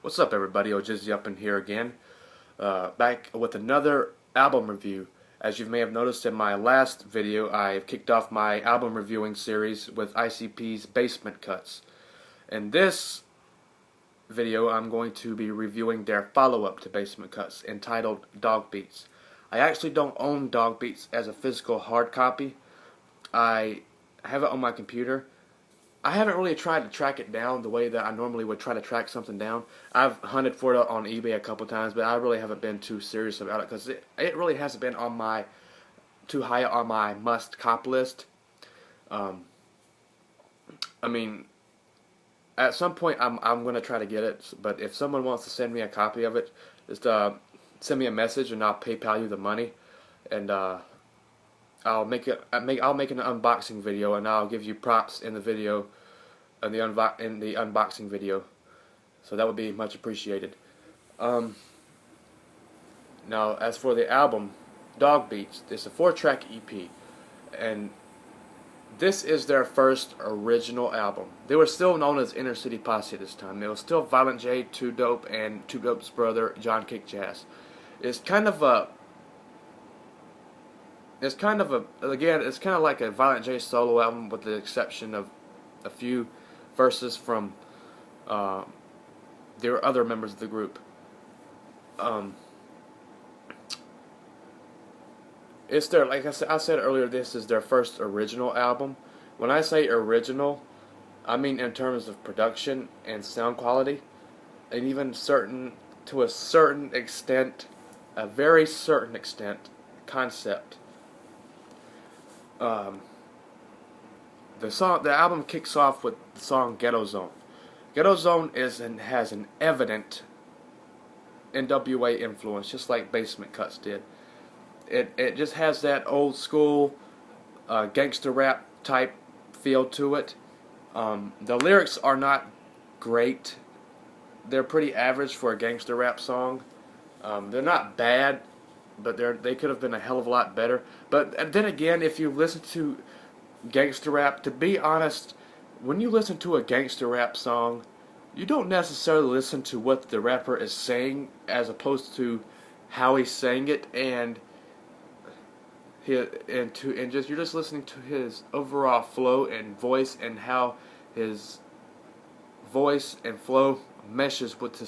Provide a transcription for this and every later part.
What's up, everybody? Jizzy up in here again, back with another album review. As you may have noticed in my last video, I kicked off my album reviewing series with I.C.P's Basement Cuts. In this video, I'm going to be reviewing their follow-up to Basement Cuts, entitled Dog Beats. I actually don't own Dog Beats as a physical hard copy. I have it on my computer. I haven't really tried to track it down the way that I normally would try to track something down. I've hunted for it on eBay a couple times, but I really haven't been too serious about it because it really hasn't been on my too high on my must cop list. Um, I mean, at some point I'm gonna try to get it, but if someone wants to send me a copy of it, just send me a message and I'll PayPal you the money, and I'll make an unboxing video, and I'll give you props in the video, in the unboxing video. So that would be much appreciated. Now, as for the album, Dog Beats, it's a 4-track EP, and this is their first original album. They were still known as Inner City Posse at this time. It was still Violent J, 2 Dope, and 2 Dope's brother, John Kick Jazz. It's kind of like a Violent J solo album, with the exception of a few verses from their other members of the group. It's their, like I said earlier, this is their first original album. When I say original, I mean in terms of production and sound quality, and even to a certain extent, a very certain extent, concept. The album kicks off with the song Ghetto Zone. Ghetto Zone has an evident NWA influence, just like Basement Cuts did. It just has that old school gangster rap type feel to it. The lyrics are not great. They're pretty average for a gangster rap song. They're not bad, but they could have been a hell of a lot better. But then again, if you listen to gangster rap, to be honest, when you listen to a gangster rap song, you don't necessarily listen to what the rapper is saying, as opposed to how he's saying it, and you're just listening to his overall flow and voice, and how his voice and flow meshes with the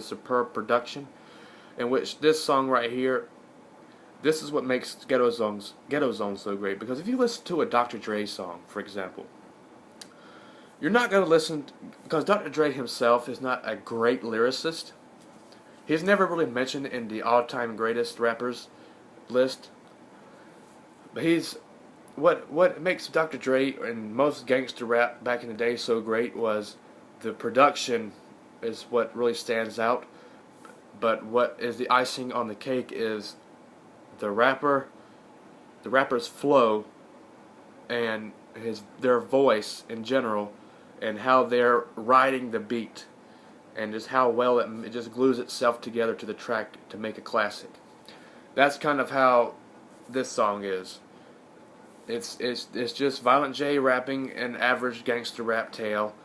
superb production. In which this song right here, this is what makes Ghetto Zone so great. Because if you listen to a Dr. Dre song, for example, you're not going to listen, because Dr. Dre himself is not a great lyricist. He's never really mentioned in the all-time greatest rappers list. But what makes Dr. Dre and most gangster rap back in the day so great was the production is what really stands out. But what is the icing on the cake is the rapper's flow, and their voice in general, and how they're riding the beat, and just how well it just glues itself together to the track to make a classic. That's kind of how this song is. It's just Violent J rapping an average gangster rap tale,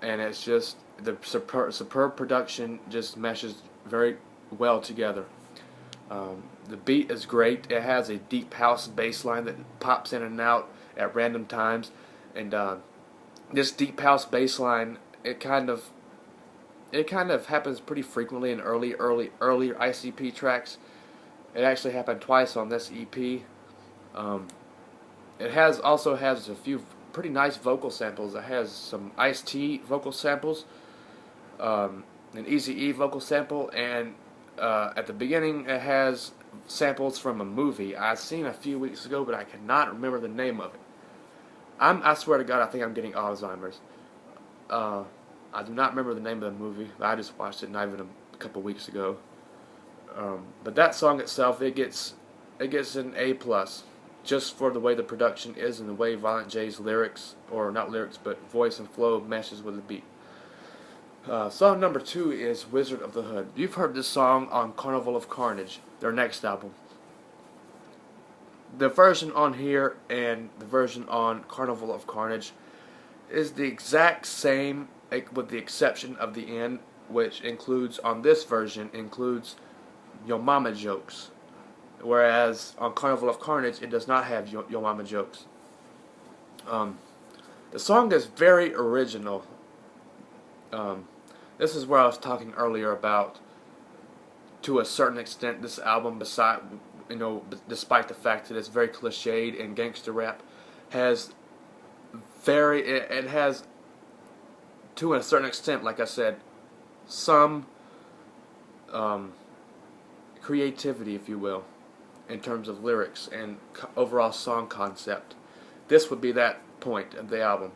and it's just the superb production just meshes very well together. The beat is great. It has a deep house bass line that pops in and out at random times, and this deep house bass line, it kind of happens pretty frequently in earlier I.C.P tracks. It actually happened twice on this EP. It also has a few pretty nice vocal samples. It has some Ice-T vocal samples, an Eazy-E vocal sample, and at the beginning it has samples from a movie I seen a few weeks ago, but I cannot remember the name of it. I swear to God, I think I'm getting Alzheimer's. I do not remember the name of the movie. I just watched it not even a couple weeks ago. But that song itself, it gets an A+, just for the way the production is and the way Violent J's lyrics, or not lyrics, but voice and flow meshes with the beat. Song number 2 is Wizard of the Hood. You've heard this song on Carnival of Carnage, their next album. The version on here and the version on Carnival of Carnage is the exact same, with the exception of the end. which includes, on this version, includes Yo Mama jokes. Whereas on Carnival of Carnage, it does not have Yo Mama jokes. The song is very original. This is where I was talking earlier about, to a certain extent, this album, despite the fact that it's very cliched and gangster rap, has it has, to a certain extent, like I said, some creativity, if you will, in terms of lyrics and overall song concept. This would be that point of the album,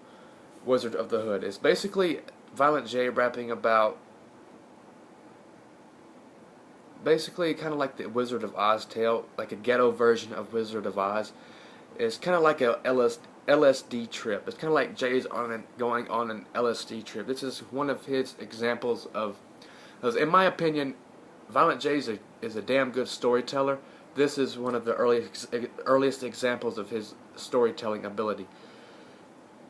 Wizard of the Hood. It's basically Violent J rapping about, basically kind of like the Wizard of Oz tale, like a ghetto version of Wizard of Oz. It's kind of like a LSD trip. It's kind of like Jay's going on an LSD trip. This is one of his examples of, in my opinion, Violent J is a damn good storyteller. This is one of the earliest examples of his storytelling ability.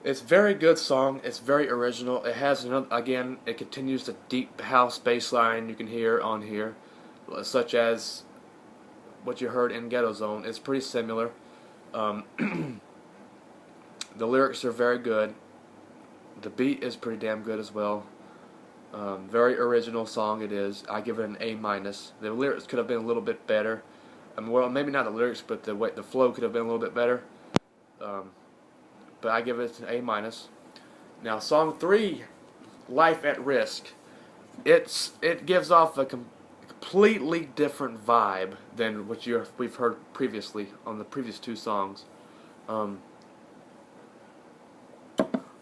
It's a very good song. It's very original. It has again, it continues the deep house bass line you can hear on here, such as what you heard in Ghetto Zone. It's pretty similar. The lyrics are very good. The beat is pretty damn good as well. Very original song it is. I give it an A-. The lyrics could have been a little bit better. Well, maybe not the lyrics, but the flow could have been a little bit better. But I give it an A-. Now, song 3, Life at Risk. It gives off a completely different vibe than what we've heard previously on the previous two songs.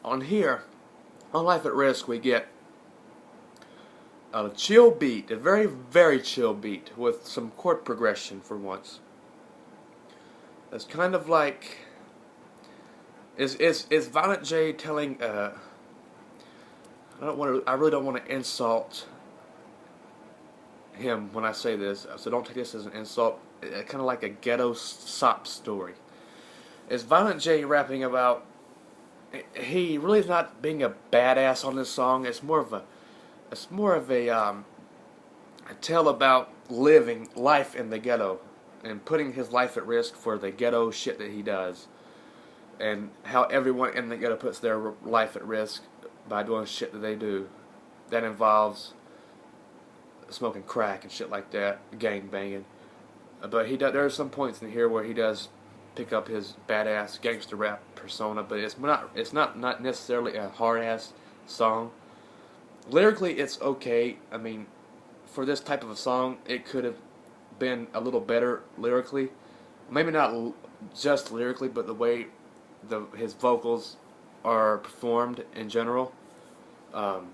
On here, on Life at Risk, we get a chill beat, a very, very chill beat with some chord progression for once. It's kind of like, is Violent J telling, I really don't want to insult him when I say this, so don't take this as an insult. It's kind of like a ghetto sop story. Is Violent J rapping about, he really is not being a badass on this song. It's more of a tale about living life in the ghetto and putting his life at risk for the ghetto shit that he does, and how everyone in the ghetto puts their life at risk by doing shit that they do. That involves smoking crack and shit like that, gang banging. But there are some points in here where he does pick up his badass gangster rap persona, but it's not necessarily a hard ass song. Lyrically, it's okay. I mean, for this type of a song, it could have been a little better lyrically. Maybe not just lyrically, but the way his vocals are performed in general. I'm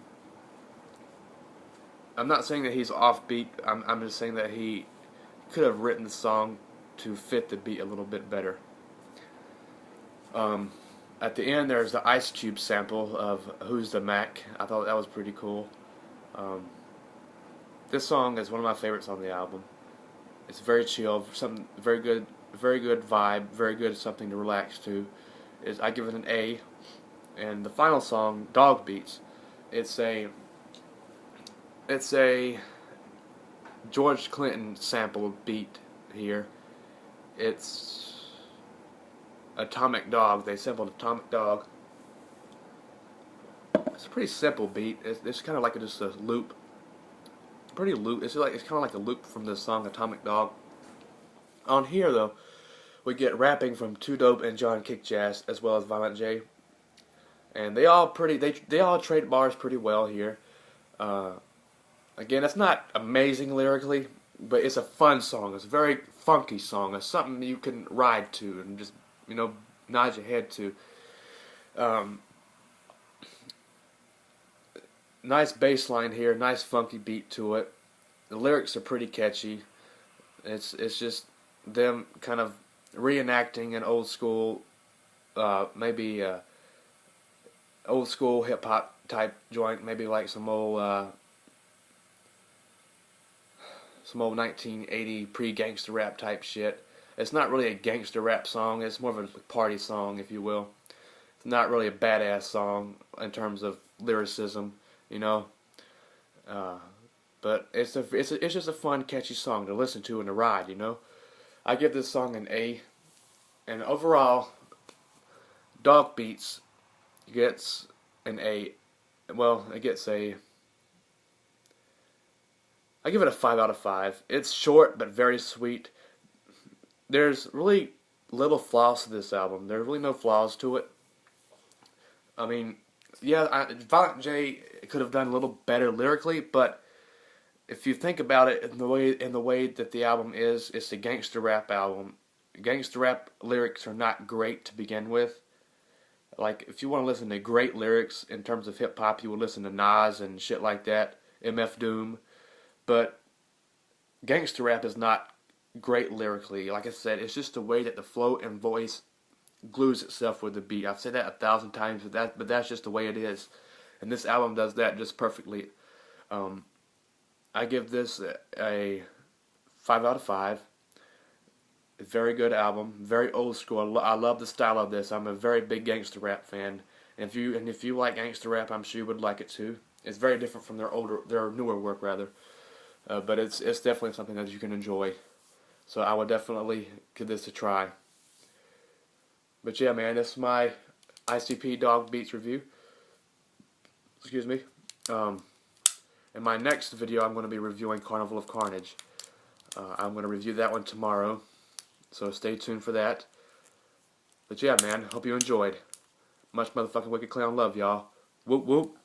not saying that he's offbeat. I'm just saying that he could have written the song to fit the beat a little bit better. At the end, there's the I.C.P sample of Who's the Mac. I thought that was pretty cool. This song is one of my favorites on the album. It's very chill, something very good vibe, very good, something to relax to. I give it an A. And the final song, Dog Beats, it's a George Clinton sample beat here. It's Atomic Dog. They sampled Atomic Dog. It's a pretty simple beat. It's kind of like just a loop. Pretty loop. It's kind of like a loop from the song Atomic Dog. On here though, we get rapping from Too Dope and John Kick Jazz, as well as Violent J. And they all trade bars pretty well here. Again, it's not amazing lyrically, but it's a fun song. It's a very funky song. It's something you can ride to and just, nod your head to. Nice bass line here, nice funky beat to it. The lyrics are pretty catchy. It's just them kind of reenacting an old school, maybe old school hip hop type joint, maybe like some old 1980 pre-gangster rap type shit. It's not really a gangster rap song. It's more of a party song, if you will. It's not really a badass song in terms of lyricism, Uh, but it's just a fun, catchy song to listen to in the ride, you know. I give this song an A, and overall, Dog Beats gets an A. Well, it gets a. I give it a 5 out of 5. It's short but very sweet. There's really little flaws to this album. There's really no flaws to it. I mean, yeah, Violent J could have done a little better lyrically, but if you think about it in the way that the album is, it's a gangster rap album. Gangster rap lyrics are not great to begin with. Like, if you want to listen to great lyrics in terms of hip hop, you would listen to Nas and shit like that, MF Doom. But gangster rap is not great lyrically. Like I said, it's just the way that the flow and voice glues itself with the beat. I've said that 1,000 times, but that's just the way it is. And this album does that just perfectly. I give this a 5 out of 5. A very good album, very old school. I love the style of this. I'm a very big gangster rap fan. And if you like gangster rap, I'm sure you would like it too. It's very different from their newer work rather. But it's definitely something that you can enjoy. So I would definitely give this a try. But yeah, man, that's my I.C.P. Dog Beats review. Excuse me. In my next video, I'm going to be reviewing Carnival of Carnage. I'm going to review that one tomorrow. So stay tuned for that. But yeah, man, hope you enjoyed. Much motherfucking Wicked Clown love, y'all. Whoop whoop.